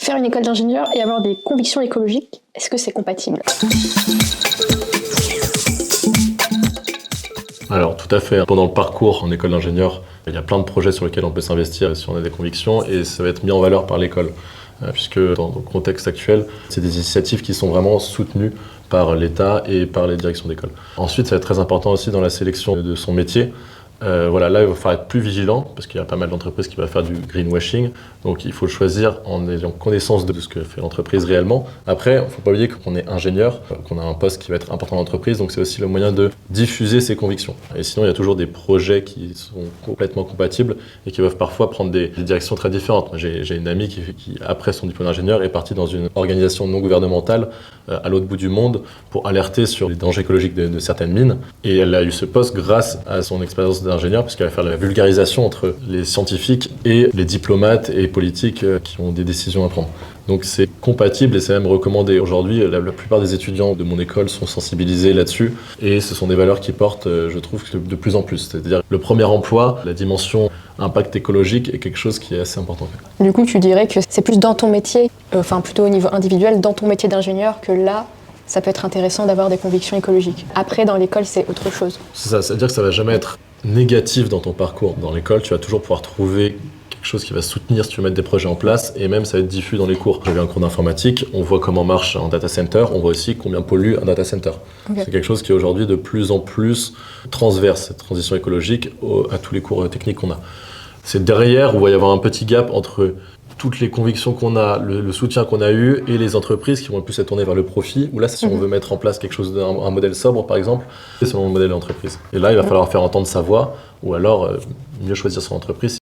Faire une école d'ingénieur et avoir des convictions écologiques, est-ce que c'est compatible? Alors tout à fait. Pendant le parcours en école d'ingénieur, il y a plein de projets sur lesquels on peut s'investir si on a des convictions et ça va être mis en valeur par l'école. Puisque dans le contexte actuel, c'est des initiatives qui sont vraiment soutenues par l'État et par les directions d'école. Ensuite, ça va être très important aussi dans la sélection de son métier. Voilà, là, il va falloir être plus vigilant parce qu'il y a pas mal d'entreprises qui vont faire du greenwashing. Donc, il faut le choisir en ayant connaissance de ce que fait l'entreprise réellement. Après, il ne faut pas oublier qu'on est ingénieur, qu'on a un poste qui va être important dans l'entreprise. Donc, c'est aussi le moyen de diffuser ses convictions. Et sinon, il y a toujours des projets qui sont complètement compatibles et qui peuvent parfois prendre des directions très différentes. J'ai une amie qui, après son diplôme d'ingénieur, est partie dans une organisation non gouvernementale à l'autre bout du monde pour alerter sur les dangers écologiques de certaines mines. Et elle a eu ce poste grâce à son expérience d'ingénieur, puisqu'elle va faire la vulgarisation entre les scientifiques et les diplomates et politiques qui ont des décisions à prendre. Donc c'est compatible et c'est même recommandé. Aujourd'hui, la plupart des étudiants de mon école sont sensibilisés là-dessus et ce sont des valeurs qui portent, je trouve, de plus en plus. C'est-à-dire le premier emploi, la dimension impact écologique est quelque chose qui est assez important. Du coup, tu dirais que c'est plus dans ton métier, enfin plutôt au niveau individuel, dans ton métier d'ingénieur, que là, ça peut être intéressant d'avoir des convictions écologiques. Après, dans l'école, c'est autre chose. C'est ça, c'est-à-dire que ça va jamais être négatif dans ton parcours. Dans l'école, tu vas toujours pouvoir trouver quelque chose qui va soutenir si tu veux mettre des projets en place et même ça va être diffus dans les cours. J'avais un cours d'informatique, on voit comment marche un data center, on voit aussi combien pollue un data center. Okay. C'est quelque chose qui est aujourd'hui de plus en plus transverse, cette transition écologique, à tous les cours techniques qu'on a. C'est derrière où il va y avoir un petit gap entre toutes les convictions qu'on a, le soutien qu'on a eu et les entreprises qui vont plus être tournées vers le profit, où là, si on veut mettre en place quelque chose, un modèle sobre par exemple, c'est selon le modèle d'entreprise. Et là, il va falloir faire entendre sa voix ou alors mieux choisir son entreprise.